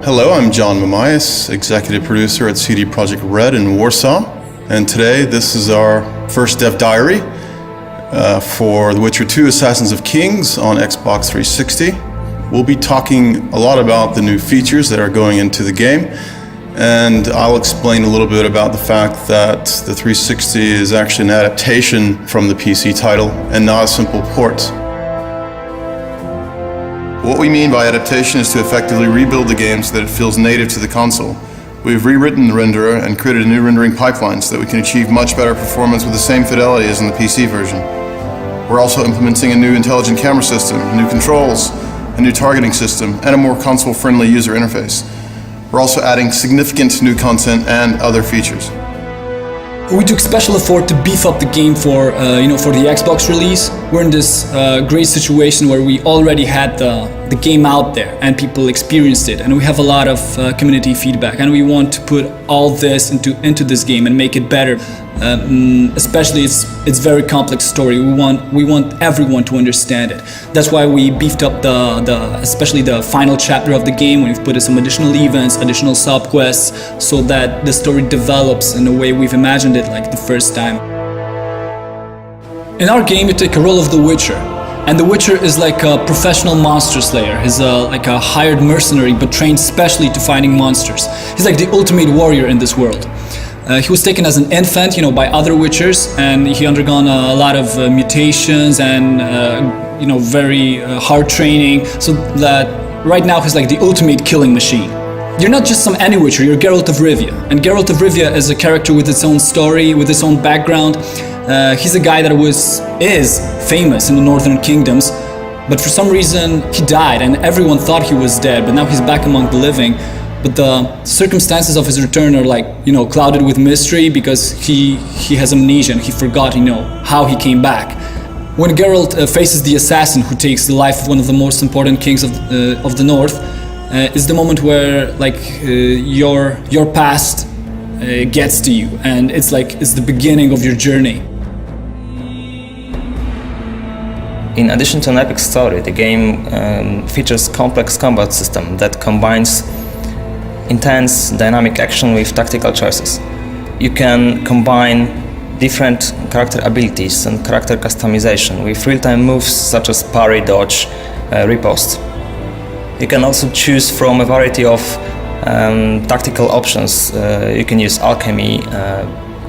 Hello, I'm John Mamias, executive producer at CD Projekt Red in Warsaw, and today this is our first dev diary for The Witcher 2 Assassins of Kings on Xbox 360. We'll be talking a lot about the new features that are going into the game, and I'll explain a little bit about the fact that the 360 is actually an adaptation from the PC title and not a simple port. What we mean by adaptation is to effectively rebuild the game so that it feels native to the console. We've rewritten the renderer and created a new rendering pipeline so that we can achieve much better performance with the same fidelity as in the PC version. We're also implementing a new intelligent camera system, new controls, a new targeting system, and a more console-friendly user interface. We're also adding significant new content and other features. We took special effort to beef up the game for the Xbox release. We're in this great situation where we already had the game out there and people experienced it, and we have a lot of community feedback, and we want to put all this into this game and make it better. Especially it's very complex story. We want everyone to understand it. That's why we beefed up especially the final chapter of the game. We've put in some additional events, additional sub quests, so that the story develops in the way we've imagined it, like the first time. In our game, you take a role of the Witcher, and the Witcher is like a professional monster slayer. He's like a hired mercenary, but trained specially to fighting monsters. He's like the ultimate warrior in this world. He was taken as an infant, by other Witchers, and he undergone a lot of mutations and very hard training, so that right now he's like the ultimate killing machine. You're not just some any Witcher, you're Geralt of Rivia, and Geralt of Rivia is a character with its own story, with its own background. He's a guy that is famous in the Northern Kingdoms, but for some reason he died, and everyone thought he was dead, but now he's back among the living. But the circumstances of his return are clouded with mystery, because he has amnesia and he forgot how he came back. When Geralt faces the assassin who takes the life of one of the most important kings of the North, is the moment where your past gets to you, and it's the beginning of your journey. In addition to an epic story, the game features complex combat system that combines intense dynamic action with tactical choices. You can combine different character abilities and character customization with real-time moves such as parry, dodge, riposte. You can also choose from a variety of tactical options. You can use alchemy,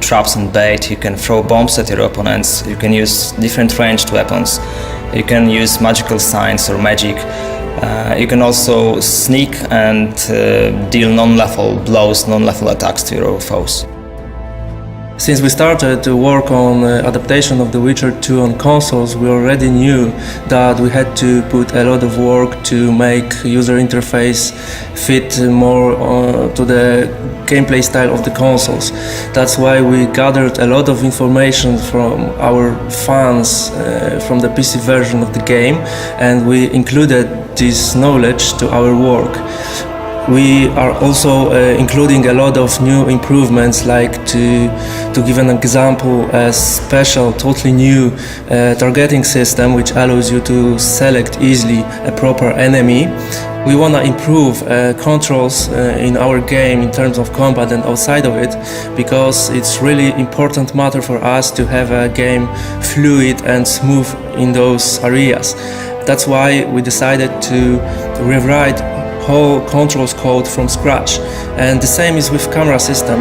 traps and bait, you can throw bombs at your opponents, you can use different ranged weapons, you can use magical signs or magic. You can also sneak and deal non-lethal blows, non-lethal attacks to your foes. Since we started to work on adaptation of The Witcher 2 on consoles, we already knew that we had to put a lot of work to make user interface fit more to the gameplay style of the consoles. That's why we gathered a lot of information from our fans from the PC version of the game, and we included this knowledge to our work. We are also including a lot of new improvements, like to give an example, a special, totally new targeting system which allows you to select easily a proper enemy. We want to improve controls in our game in terms of combat and outside of it, because it's really important matter for us to have a game fluid and smooth in those areas. That's why we decided to rewrite whole controls code from scratch, and the same is with camera system.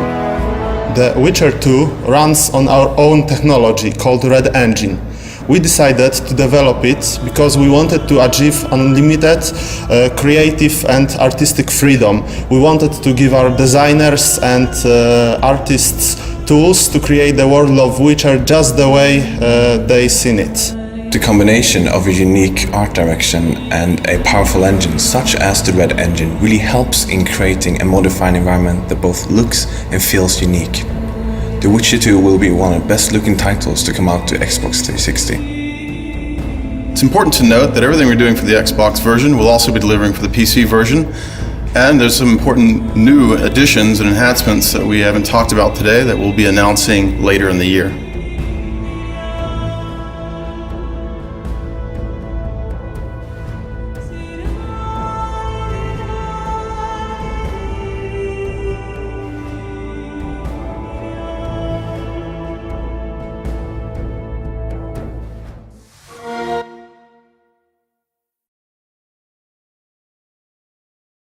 The Witcher 2 runs on our own technology called Red Engine. We decided to develop it because we wanted to achieve unlimited creative and artistic freedom. We wanted to give our designers and artists tools to create the world of Witcher just the way they seen it. The combination of a unique art direction and a powerful engine such as the Red Engine really helps in creating a modified environment that both looks and feels unique. The Witcher 2 will be one of the best looking titles to come out to Xbox 360. It's important to note that everything we're doing for the Xbox version will also be delivering for the PC version, and there's some important new additions and enhancements that we haven't talked about today that we'll be announcing later in the year.